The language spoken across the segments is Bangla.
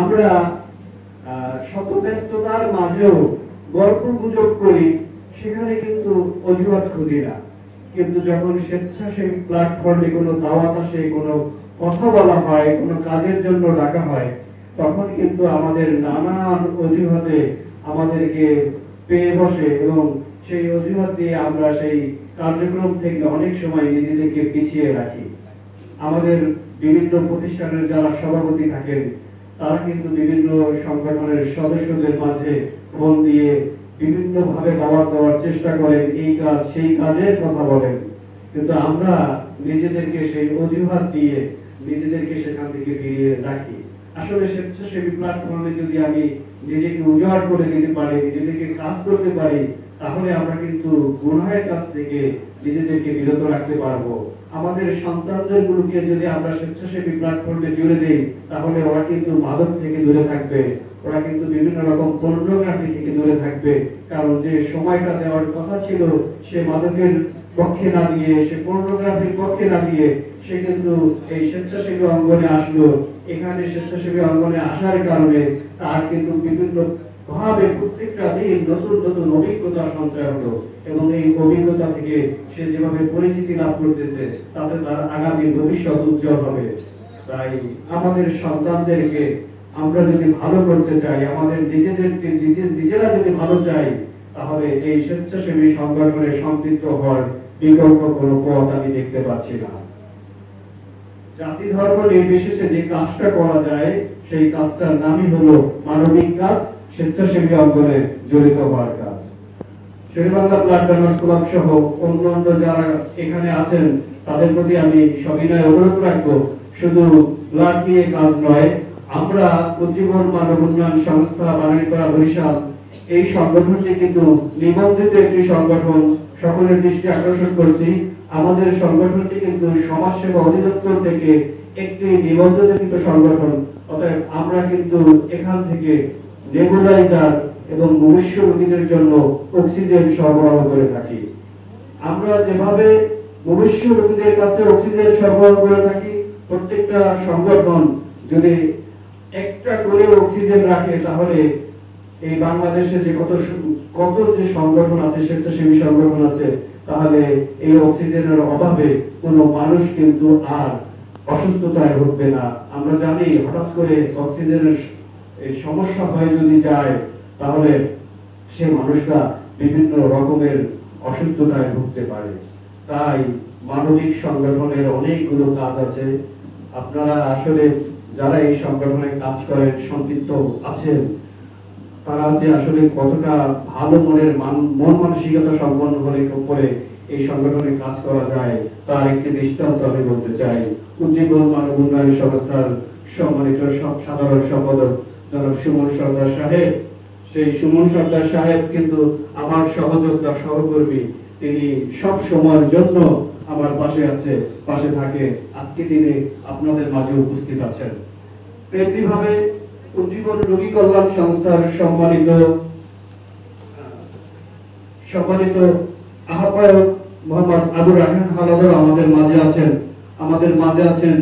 আমরা শত ব্যস্ততার মাঝেও গল্প গুজব করি, সেখানে কিন্তু অজুহাত খুঁজি না। কিন্তু যখন স্বেচ্ছাসেবী প্ল্যাটফর্মে কোনো দাওয়াত আসে, কোনো কথা বলা হয়, কোনো কাজের জন্য ডাকা হয়, তখন কিন্তু আমাদের নানান অজুহাতে আমাদেরকে পেয়ে বসে এবং সেই অজুহাত দিয়ে আমরা সেই কার্যক্রম থেকে অনেক সময় নিজেদেরকে পিছিয়ে রাখি। আমাদের বিভিন্ন প্রতিষ্ঠানের যারা সভাপতি থাকেন, তারা কিন্তু বিভিন্ন সংগঠনের সদস্যদের মাঝে ফোন দিয়ে বিভিন্ন ভাবে দাওয়াত দেওয়ার চেষ্টা করেন, এই কাজ সেই কাজের কথা বলেন, কিন্তু আমরা নিজেদেরকে সেই অজুহাত দিয়ে নিজেদেরকে সেখান থেকে ফিরিয়ে রাখি। আসলে স্বেচ্ছাসেবী প্ল্যাটফর্মে যদি আমি নিজেকে উজাড় করে দিতে পারি, নিজেদেরকে কাজ করতে পারি, তাহলে আমরা কিন্তু গুনাহের কাছ থেকে নিজেদেরকে বিরত রাখতে পারবো। আমাদের সন্তানদের গুলোকে যদি আমরা স্বেচ্ছাসেবী প্ল্যাটফর্মে জুড়ে দিই, তাহলে ওরা কিন্তু মাদক থেকে দূরে থাকবে, ওরা কিন্তু বিভিন্ন রকম পর্নোগ্রাফি থেকে দূরে থাকবে। কারণ যে সময়টা দেওয়ার কথা ছিল সে মাদকের পক্ষে না দিয়ে, সে পর্নোগ্রাফির পক্ষে না দিয়ে, সে কিন্তু এই স্বেচ্ছাসেবী অঙ্গনে আসলো। এখানে স্বেচ্ছাসেবী অঙ্গনে আসার কারণে তার কিন্তু বিভিন্ন ভাবে প্রত্যেকটা দিন নতুন নতুন অভিজ্ঞতা সঞ্চয় হলো, এবং এই অভিজ্ঞতা থেকে সে যেভাবে পরিচিতি লাভ করতেছে, তাতে তার আগামী ভবিষ্যৎ উজ্জ্বল হবে। তাই আমাদের সন্তানদেরকে আমরা যদি ভালো করতে চাই, আমাদের নিজেদেরকে নিজেরা যদি ভালো চাই, তাহলে এই স্বেচ্ছাসেবী সংগঠনে সম্পৃক্ত হওয়ার বিকল্প কোনো পথ আমি দেখতে পাচ্ছি না। জাতি ধর্ম নির্বিশেষে যে কাজটা করা যায়, সেই কাজটার নামই হলো মানবিক কাজ, স্বেচ্ছাসেবী অঙ্গনে জড়িত হওয়ার কাজ। শেরেবাংলা ব্লাড ডোনার্স ক্লাব সহ অন্যান্য যারা এখানে আছেন, তাদের প্রতি আমি সবিনয় অনুরোধ রাখবো, শুধু ব্লাড নিয়ে কাজ নয়, আমরা উজ্জীবন মানব উন্নয়ন সংস্থা বানারীপাড়া বরিশাল, এই সংগঠনটি কিন্তু নিবন্ধিত একটি সংগঠন। সকলের দৃষ্টি আকর্ষণ করছি, আমাদের সংগঠনটি কিন্তু সমাজসেবা অধিদপ্তর থেকে একটি নিবন্ধিত সংগঠন। অতএব আমরা কিন্তু এখান থেকে নেবুলাইজার এবং ভবিষ্য রোগীদের জন্য অক্সিজেন সরবরাহ করে থাকি। আমরা যেভাবে ভবিষ্য রোগীদের কাছে অক্সিজেন সরবরাহ করে থাকি, প্রত্যেকটা সংগঠন যদি একটা করে অক্সিজেন রাখে, তাহলে এই বাংলাদেশে যে কত যে সংগঠন আছে, স্বেচ্ছাসেবী সংগঠন আছে, তাহলে এই অক্সিজেনের অভাবে কোনো মানুষ কিন্তু আর অসুস্থতায় ভুগবে না। আমরা জানি হঠাৎ করে অক্সিজেনের এই সমস্যা হয়ে যদি যায়, তাহলে সে মানুষটা বিভিন্ন রকমের অসুস্থতায় ভুগতে পারে। তাই মানবিক সংগঠনের অনেকগুলো কাজ আছে। আপনারা আসলে যারা এই সংগঠনে কাজ করেন, সম্পৃক্ত আছেন, তারা যে আসলে কতটা ভালো মনের মন মানসিকতা সম্পন্ন হলে করে এই সংগঠনে কাজ করা যায়, তার একটি দৃষ্টান্ত আমি বলতে চাই। উজ্জীবন মানব উন্নয়ন সংস্থার সম্মানিত সাধারণ সম্পাদক জনাব সুমন সর্দার সাহেব, সেই সুমন সর্দার সাহেব কিন্তু আমার সহযোদ্ধা, সহকর্মী। তিনি সব সময়ের জন্য আমার পাশে থাকে। আজকে তিনি আপনাদের মাঝে উপস্থিত আছেন। তেমনি ভাবে উজ্জীবন রোগী কল্যাণ সংস্থার সম্মানিত আহ্বায়ক মোহাম্মদ আবুর রায়হান হাওলাদার আমাদের মাঝে আছেন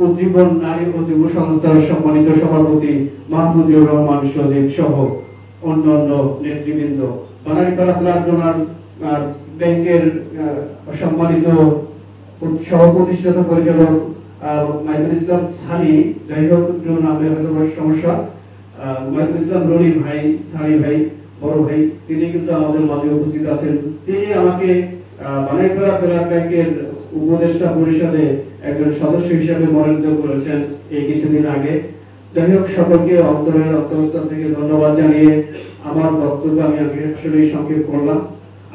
উজ্জীবন নারী ও যুব সংস্থার সম্মানিত সভাপতি মাহমুদুর রহমান সজীব সহ অন্যান্য নেতৃবৃন্দ। বানারীপাড়া ব্লাড ডোনার ব্যাংকের সম্মানিত সহ প্রতিষ্ঠাতা পরিচালক মাইদুল ইসলাম সানি, যাই হোক নামে হয়তো সমস্যা, মাইদুল ইসলাম রনি ভাই, সানি ভাই, বড় ভাই, তিনি কিন্তু আমাদের মাঝে উপস্থিত আছেন। তিনি আমাকে বানারীপাড়া ব্লাড ব্যাংকের উপদেষ্টা পরিষদে একজন সদস্য হিসেবে মনোনীত করেছেন এই কিছুদিন আগে। যাই হোক, সকলকে অন্তরের অন্তঃস্থল থেকে ধন্যবাদ জানিয়ে আমার বক্তব্য আমি আসলে সংক্ষেপ করলাম।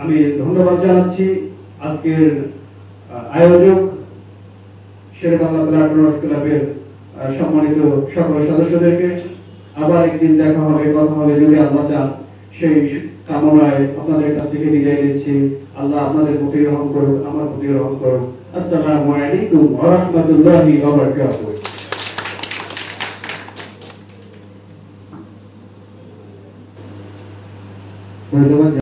আমি ধন্যবাদ জানাচ্ছি আজকের আয়োজক শেরেবাংলা ব্লাড ডোনার্স ক্লাবের সম্মানিত সকল সদস্যদেরকে। আবার একদিন দেখা হবে, কথা হবে যদি আল্লাহ চান, সেই কামনায় আপনাদের কাছ থেকে বিদায় নিচ্ছি। আল্লাহ আপনাদের প্রতি রহম করুক, আমার প্রতি রহম করুক। আসসালামু আলাইকুম ওয়া রাহমাতুল্লাহি ওয়া বারাকাতুহু। ধন্যবাদ।